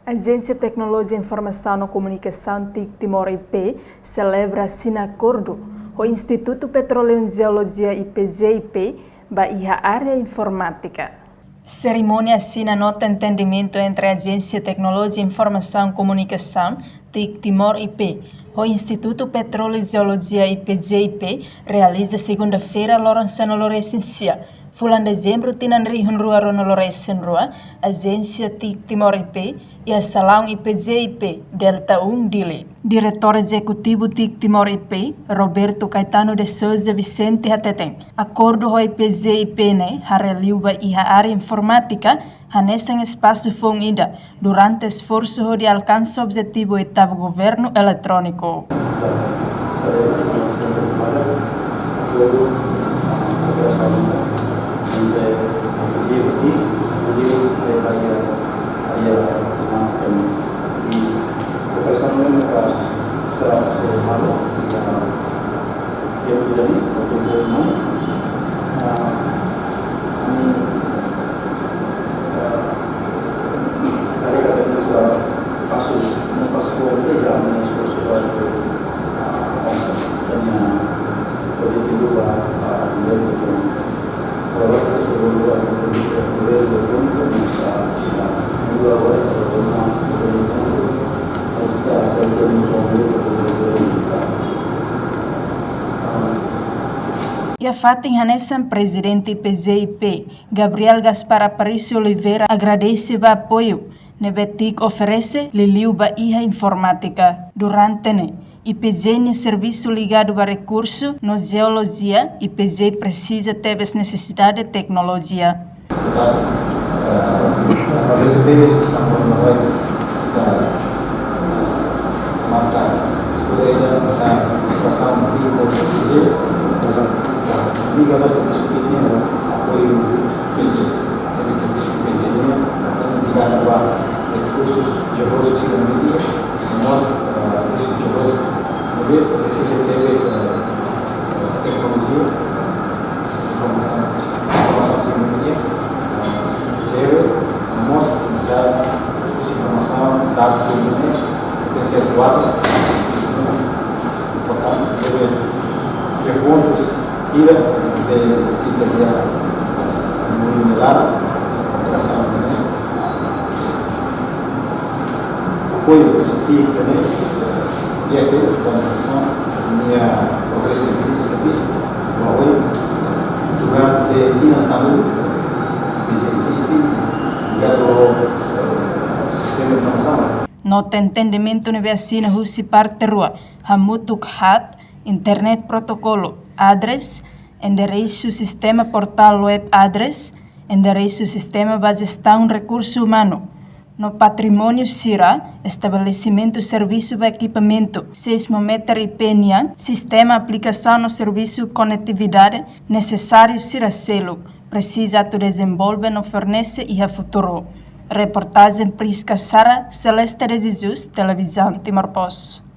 A Agência de Tecnologia, Informação e Comunicação TIC Timor-IP celebra assim acordo com o Instituto Petróleo e Geologia IPGIP e a área informática. Cerimônia assina nota de entendimento entre a Agência de Tecnologia, Informação e Comunicação TIC Timor-IP e o Instituto Petróleo e Geologia IPGIP realiza segunda-feira Lourenço Lourenço. Fulan dezembro tinan rihun rua rono Lourenço rua, Agência TIC Timor-IP e a Salão IPGIP Delta 1 Dili. Diretor Executivo TIC Timor-IP, Roberto Caetano de Souza Vicente Hateten. Acordo com o IPGIP hareliuba e a área informática nesse espaço ida durante esforço de alcance objetivo oitavo governo eletrônico. E a Fatin Hanessan, presidente IPGIP, Gabriel Gaspar Aparício Oliveira, agradece o apoio que TIC oferece Liliuba e a informática. Durante IPG serviço ligado a recurso na geologia, IPG precisa ter as necessidades de tecnologia. Liga nossa disciplina, apoio físico, esse serviço físico, ligado a recursos geológicos e ganaderia, nós, recursos geológicos, precisa ter essa tecnologia, informação e ganaderia, zero, nós, já, essa informação, dados do momento, tem que ser atuados, importante, ter pontos, ir de cidadania remunerada, operação também, apoio positivo também, e aqui, a minha progresso de serviço, o apoio, lugar de financiamento que já existe, ligado ao sistema de informação. Nota entendimento na vacina Russi parte rua, Hamutuk Hat, internet protocolo, address, endereço sistema portal web address, endereço sistema base gestão recurso humano. No patrimônio SIRA, estabelecimento serviço de equipamento, seismômetro e PNIAN, sistema aplicação no serviço conectividade necessário SIRA selo, precisa tu desenvolver no fornece e a futuro. Reportagem Prisca Sara, Celeste de Jesus, Televisão Timor-Post.